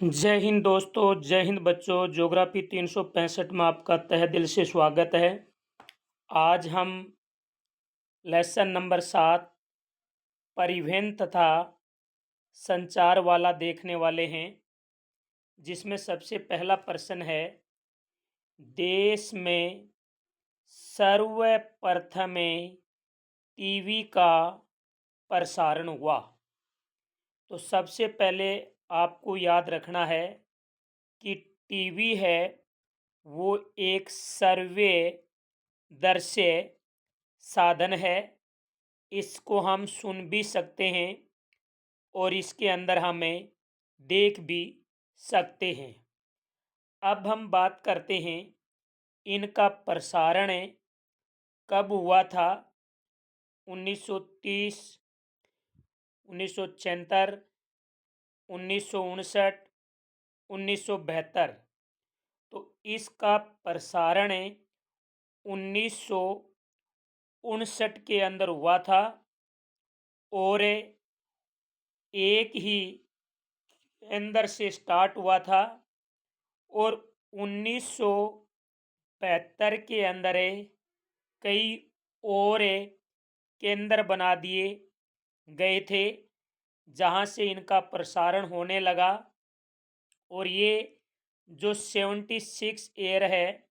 जय हिंद दोस्तों, जय हिंद बच्चों। ज्योग्राफी 365 में आपका तहे दिल से स्वागत है। आज हम लेसन नंबर 7 परिवहन तथा संचार वाला देखने वाले हैं, जिसमें सबसे पहला प्रश्न है, देश में सर्वप्रथम टीवी का प्रसारण हुआ। तो सबसे पहले आपको याद रखना है कि टीवी है वो एक सर्वे दृश्य साधन है। इसको हम सुन भी सकते हैं और इसके अंदर हमें देख भी सकते हैं। अब हम बात करते हैं इनका प्रसारण कब हुआ था। 1930, 1974, 1959, 1972। तो इसका प्रसारण 1959 के अंदर हुआ था और एक ही अंदर से स्टार्ट हुआ था और 1972 के अंदर कई और केंद्र बना दिए गए थे, जहां से इनका प्रसारण होने लगा। और ये जो 76 एयर है,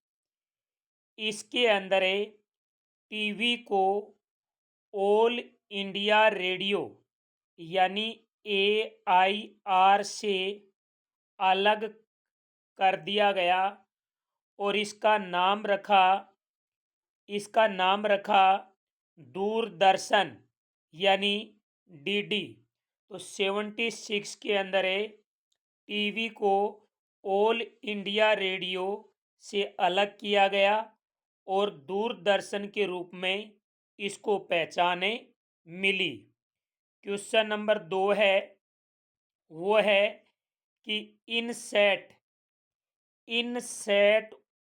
इसके अंदर टीवी को ऑल इंडिया रेडियो यानी AIR से अलग कर दिया गया और इसका नाम रखा दूरदर्शन यानी DD। तो 76 के अंदर टीवी को ऑल इंडिया रेडियो से अलग किया गया और दूरदर्शन के रूप में इसको पहचाने मिली। क्वेश्चन नंबर 2 है, वो है कि इनसैट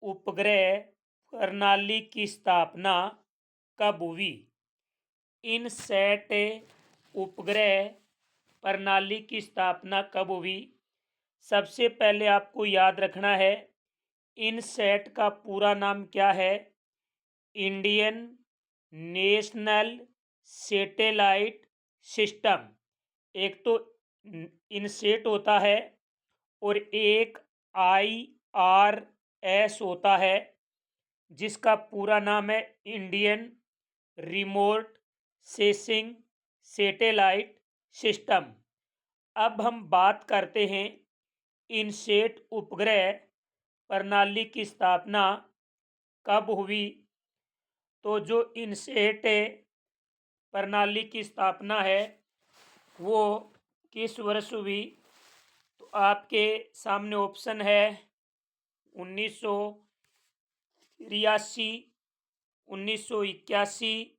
उपग्रह प्रणाली की स्थापना कब हुई। इनसैट उपग्रह प्रणाली की स्थापना कब हुई। सबसे पहले आपको याद रखना है, इनसैट का पूरा नाम क्या है। Indian national satellite system. एक तो इनसेट होता है और एक IRS होता है, जिसका पूरा नाम है Indian remote sensing satellite system. अब हम बात करते हैं इनसेट उपग्रह प्रणाली की स्थापना कब हुई। तो जो इनसेट प्रणाली की स्थापना है वो किस वर्ष हुई। तो आपके सामने ऑप्शन है 1983, 1981,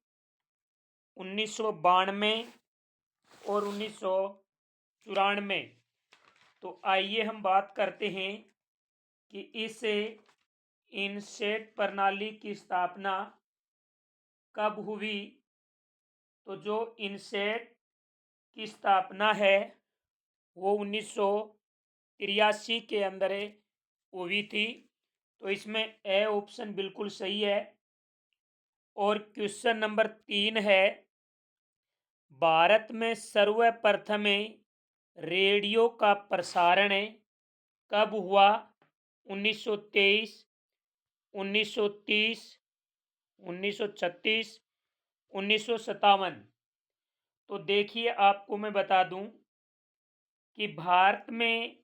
1992 और 1994। तो आइए हम बात करते हैं कि इस इनसेट प्रणाली की स्थापना कब हुई। तो जो इनसेट की स्थापना है वो 1983 के अंदर हुई थी। तो इसमें ए ऑप्शन बिल्कुल सही है। और क्वेश्चन नंबर 3 है, भारत में सर्वप्रथम रेडियो का प्रसारण कब हुआ। 1923, 1930, 1936, 1957। तो देखिए, आपको मैं बता दूं कि भारत में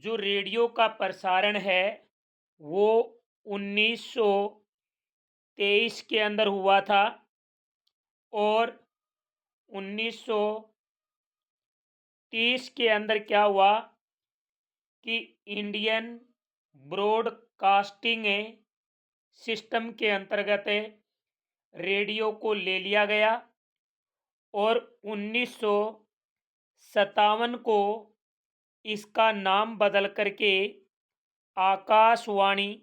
जो रेडियो का प्रसारण है वो 1923 के अंदर हुआ था और 1930 के अंदर क्या हुआ कि इंडियन ब्रॉडकास्टिंग सिस्टम के अंतर्गत रेडियो को ले लिया गया और 1957 को इसका नाम बदल करके आकाशवाणी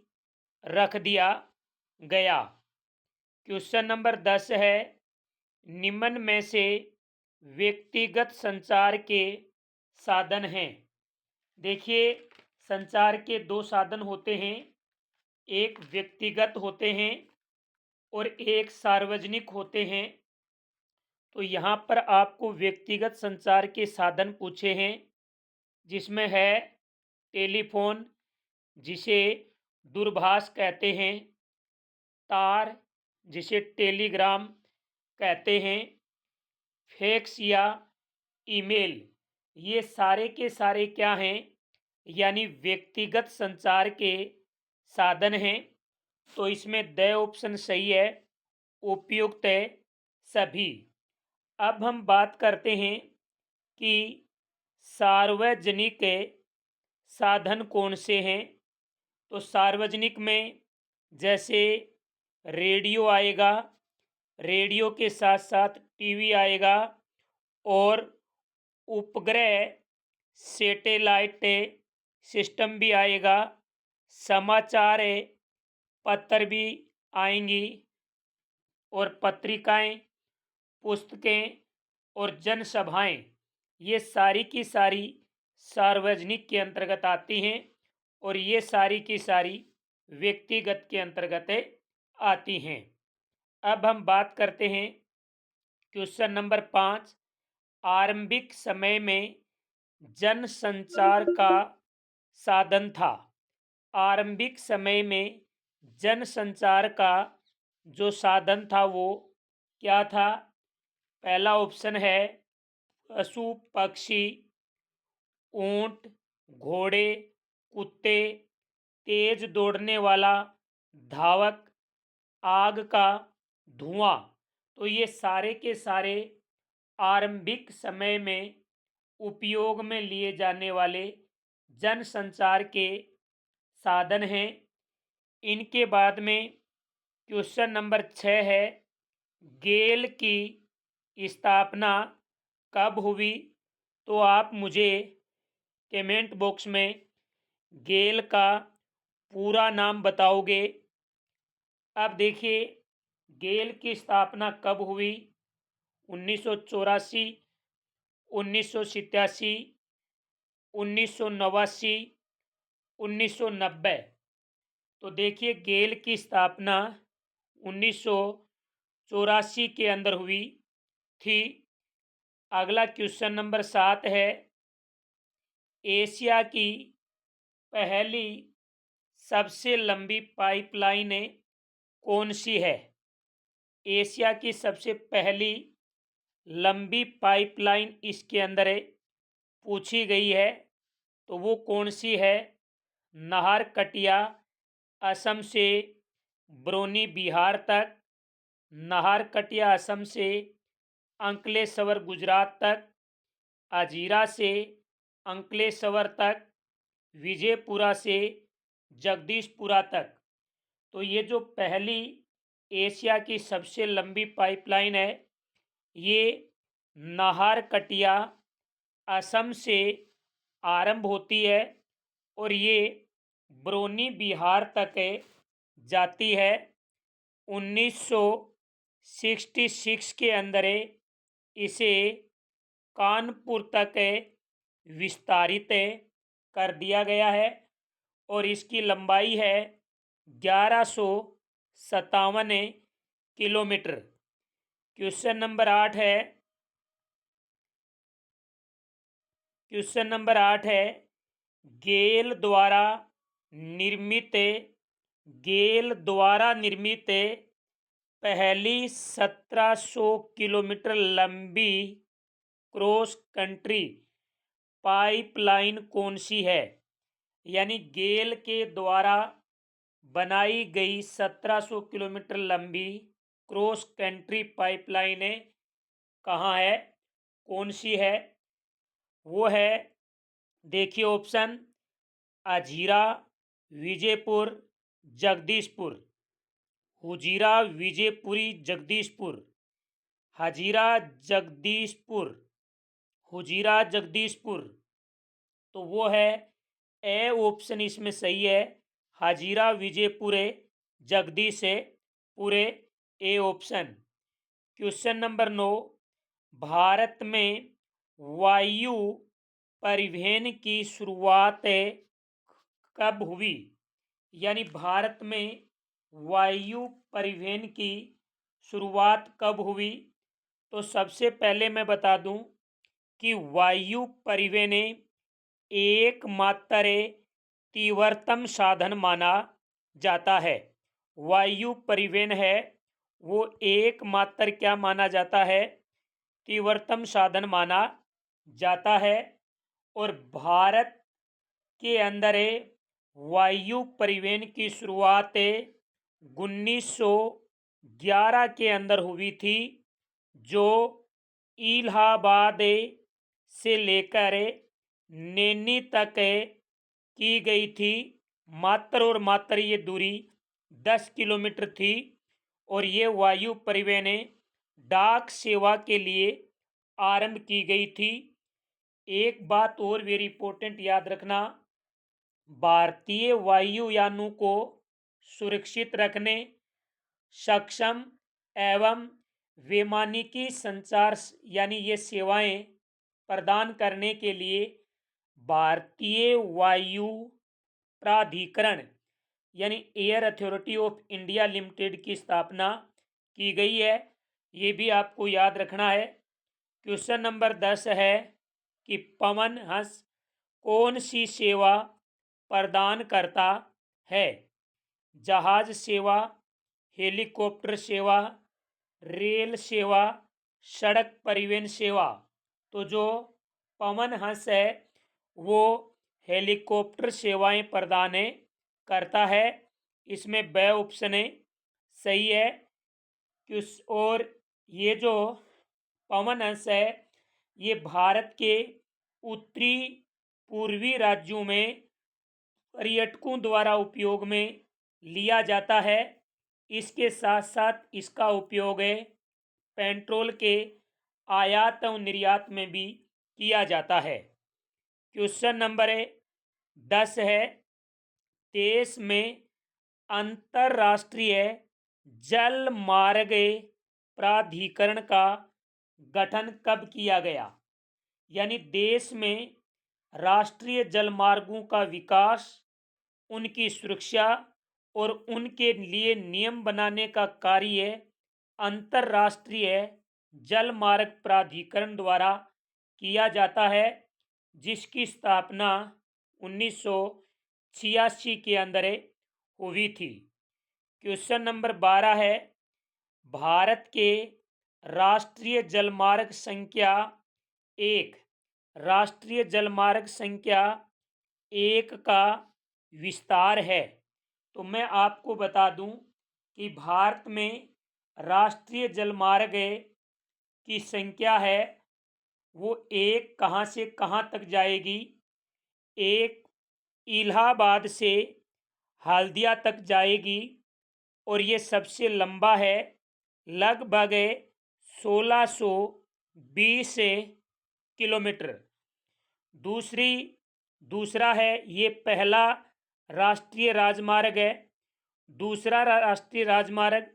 रख दिया गया। क्वेश्चन नंबर 10 है, निम्न में से व्यक्तिगत संचार के साधन हैं। देखिए, संचार के दो साधन होते हैं, एक व्यक्तिगत होते हैं और एक सार्वजनिक होते हैं। तो यहाँ पर आपको व्यक्तिगत संचार के साधन पूछे हैं, जिसमें है टेलीफोन, जिसे दूरभाष कहते हैं, तार, जिसे टेलीग्राम कहते हैं, फैक्स या ईमेल। ये सारे के सारे क्या हैं, यानी व्यक्तिगत संचार के साधन हैं। तो इसमें द ऑप्शन सही है, उपयुक्त है सभी। अब हम बात करते हैं कि सार्वजनिक साधन कौन से हैं। तो सार्वजनिक में जैसे रेडियो आएगा, रेडियो के साथ साथ टीवी आएगा, और उपग्रह सैटेलाइट सिस्टम भी आएगा, समाचार पत्र भी आएंगी, और पत्रिकाएं, पुस्तकें और जनसभाएं, ये सारी की सारी सार्वजनिक के अंतर्गत आती हैं, और ये सारी की सारी व्यक्तिगत के अंतर्गत आती हैं। अब हम बात करते हैं क्वेश्चन नंबर 5। आरंभिक समय में जनसंचार का साधन था। आरंभिक समय में जनसंचार का जो साधन था वो क्या था? पहला ऑप्शन है पशु पक्षी, ऊंट, घोड़े, कुत्ते, तेज दौड़ने वाला धावक, आग का धुआं। तो ये सारे के सारे आरंभिक समय में उपयोग में लिए जाने वाले जनसंचार के साधन हैं। इनके बाद में क्वेश्चन नंबर 6 है, गेल की स्थापना कब हुई? तो आप मुझे कमेंट बॉक्स में गेल का पूरा नाम बताओगे। अब देखिए, गेल की स्थापना कब हुई? 1984, 1987, 1989, 1990। तो देखिए, गेल की स्थापना 1984 के अंदर हुई थी। अगला क्वेश्चन नंबर 7 है, एशिया की पहली सबसे लंबी पाइपलाइन कौन सी है? एशिया की सबसे पहली लंबी पाइपलाइन इसके अंदर पूछी गई है, तो वो कौन सी है? नाहरकटिया असम से बरौनी बिहार तक, नाहरकटिया असम से अंकलेश्वर गुजरात तक, अजीरा से अंकलेश्वर तक, विजयपुरा से जगदीशपुरा तक। तो ये जो पहली एशिया की सबसे लंबी पाइपलाइन है, ये नाहरकटिया असम से आरंभ होती है और ये बरौनी बिहार तक जाती है। 1966 के अंदर इसे कानपुर तक विस्तारित कर दिया गया है और इसकी लंबाई है 1157 किलोमीटर। क्वेश्चन नंबर 8 है, गेल द्वारा निर्मित पहली 1700 किलोमीटर लंबी क्रॉस कंट्री पाइपलाइन कौन सी है? यानी गेल के द्वारा बनाई गई 1700 किलोमीटर लंबी क्रॉस कंट्री पाइपलाइन कहाँ है, कौन सी है? वो है, देखिए ऑप्शन, अजीरा, विजयपुर, जगदीशपुर। हुजीरा, विजयपुरी, जगदीशपुर, हजीरा, जगदीशपुर, हुजीरा, जगदीशपुर। तो वो है ए ऑप्शन इसमें सही है, Hazira, Vijaypur, Jagdishpur, A option. Question number 9, Bharat में वायु परिवहन की शुरुआत कब हुई, यानी भारत में वायु परिवहन की शुरुआत कब हुई। तो सबसे पहले मैं बता दूं कि वायु परिवहन एकमात्र तीव्रतम साधन माना जाता है। वायु परिवहन है वो एकमात्र क्या माना जाता है, तीव्रतम साधन माना जाता है। और भारत के अंदर वायु परिवहन की शुरुआत 1911 के अंदर हुई थी, जो इलाहाबाद से लेकर नैनी तक की गई थी। मात्र और मात्र ये दूरी 10 किलोमीटर थी। और ये वायु परिवहन डाक सेवा के लिए आरंभ की गई थी। एक बात और वेरी इंपॉर्टेंट याद रखना, भारतीय वायुयानों को सुरक्षित रखने, सक्षम एवं वैमानिकी संचार यानी ये सेवाएं प्रदान करने के लिए भारतीय वायु प्राधिकरण यानी air authority of India limited की स्थापना की गई है। ये भी आपको याद रखना है। क्वेश्चन नंबर 10 है कि पवन हंस कौन सी सेवा प्रदान करता है। जहाज सेवा, हेलीकॉप्टर सेवा, रेल सेवा, सड़क परिवहन सेवा। तो जो पवन हंस है वो हेलीकॉप्टर सेवाएं प्रदान करता है। इसमें ब ऑप्शन सही है। और ये जो पवन हंस है ये भारत के उत्तरी पूर्वी राज्यों में पर्यटकों द्वारा उपयोग में लिया जाता है। इसके साथ साथ इसका उपयोग पेट्रोल के आयात और निर्यात में भी किया जाता है। क्वेश्चन नंबर 10 है, देश में अंतर्राष्ट्रीय जल मार्ग प्राधिकरण का गठन कब किया गया। यानी देश में राष्ट्रीय जलमार्गों का विकास, उनकी सुरक्षा और उनके लिए नियम बनाने का कार्य अंतर्राष्ट्रीय जल मार्ग प्राधिकरण द्वारा किया जाता है, जिसकी स्थापना 1986 के अंदर हुई थी। क्वेश्चन नंबर 12 है, भारत के राष्ट्रीय जलमार्ग संख्या 1 राष्ट्रीय जलमार्ग संख्या 1 का विस्तार है। तो मैं आपको बता दूं कि भारत में राष्ट्रीय जलमार्ग की संख्या है वो 1 कहाँ से कहाँ तक जाएगी। एक इलाहाबाद से हल्दिया तक जाएगी और ये सबसे लंबा है, लगभग 1620 किलोमीटर। दूसरा है, ये पहला राष्ट्रीय राजमार्ग है। दूसरा राष्ट्रीय राजमार्ग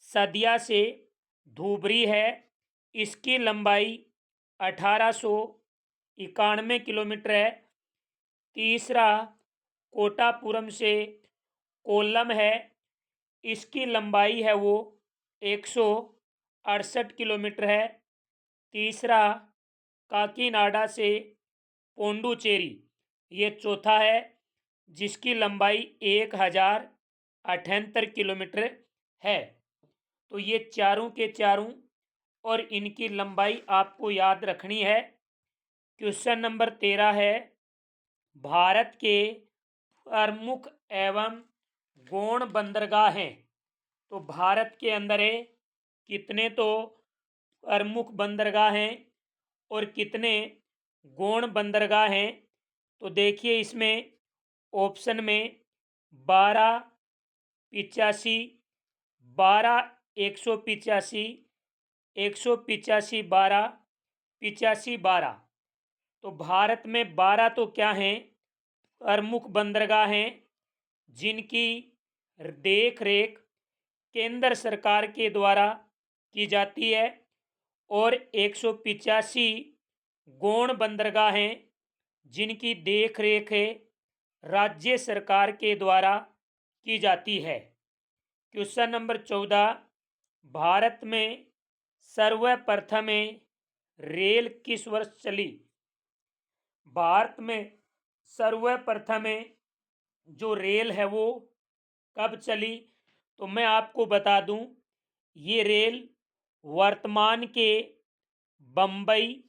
सदिया से धुबरी है। इसकी लंबाई 1891 किलोमीटर है। तीसरा कोटापुरम से कोल्लम है। इसकी लंबाई है वो 168 किलोमीटर है। तीसरा काकीनाडा से पोंडुचेरी, ये चौथा है, जिसकी लंबाई 1078 किलोमीटर है। तो ये चारों के चारों और इनकी लंबाई आपको याद रखनी है। क्वेश्चन नंबर 13 है, भारत के प्रमुख एवं गौण बंदरगाह हैं। तो भारत के अंदर कितने तो प्रमुख बंदरगाह हैं और कितने गौण बंदरगाह हैं। तो देखिए इसमें ऑप्शन में 12, 85, 12, 185, 185, 12, 85, 12। तो भारत में 12 तो क्या हैं, प्रमुख बंदरगाह हैं, जिनकी देख रेख केंद्र सरकार के द्वारा की जाती है। और 185 गौण बंदरगाह हैं, जिनकी देख रेख राज्य सरकार के द्वारा की जाती है। क्वेश्चन नंबर 14, भारत में सर्वप्रथम रेल किस वर्ष चली? भारत में सर्वप्रथम जो रेल है वो कब चली? तो मैं आपको बता दूं, ये रेल वर्तमान के बम्बई,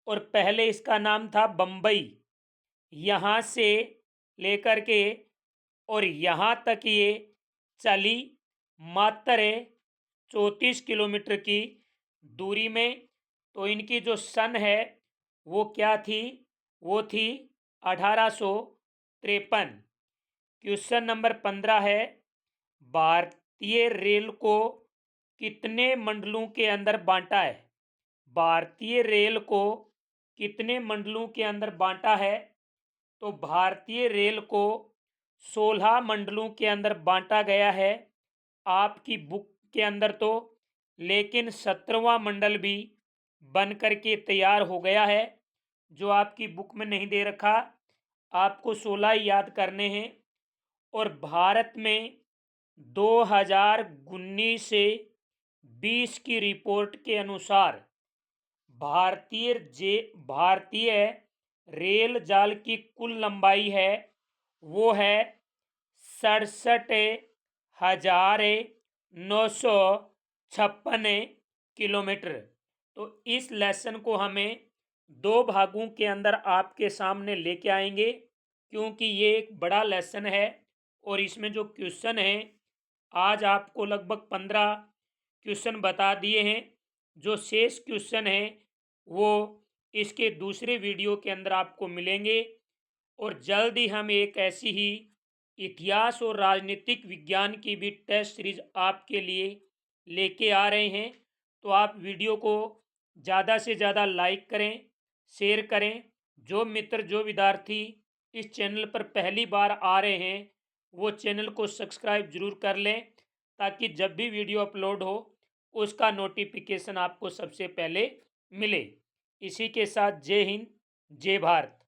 और पहले इसका नाम था बम्बई, यहाँ से लेकर के और यहाँ तक ये चली मात्र 34 किलोमीटर की दूरी में। तो इनकी जो सन है वो क्या थी? वो थी 1853। क्वेश्चन नंबर 15 है, भारतीय रेल को कितने मंडलों के अंदर बांटा है? भारतीय रेल को कितने मंडलों के अंदर बांटा है? तो भारतीय रेल को 16 मंडलों के अंदर बांटा गया है आपकी बुक के अंदर तो, लेकिन 17वां मंडल भी बन करके तैयार हो गया है, जो आपकी बुक में नहीं दे रखा। आपको 16 याद करने हैं। और भारत में 2019 से 20 की रिपोर्ट के अनुसार भारतीय रेल जाल की कुल लंबाई है वो है 67,956 किलोमीटर। तो इस लेसन को हमें 2 भागों के अंदर आपके सामने लेके आएंगे, क्योंकि ये एक बड़ा लेसन है और इसमें जो क्वेश्चन है, आज आपको लगभग 15 क्वेश्चन बता दिए हैं। जो शेष क्वेश्चन है वो इसके दूसरे वीडियो के अंदर आपको मिलेंगे। और जल्द ही हम एक ऐसी ही इतिहास और राजनीतिक विज्ञान की भी टेस्ट सीरीज आपके लिए लेके आ रहे हैं। तो आप वीडियो को ज़्यादा से ज़्यादा लाइक करें, शेयर करें। जो मित्र, जो विद्यार्थी इस चैनल पर पहली बार आ रहे हैं वो चैनल को सब्सक्राइब जरूर कर लें, ताकि जब भी वीडियो अपलोड हो उसका नोटिफिकेशन आपको सबसे पहले मिले। इसी के साथ जय हिंद, जय भारत।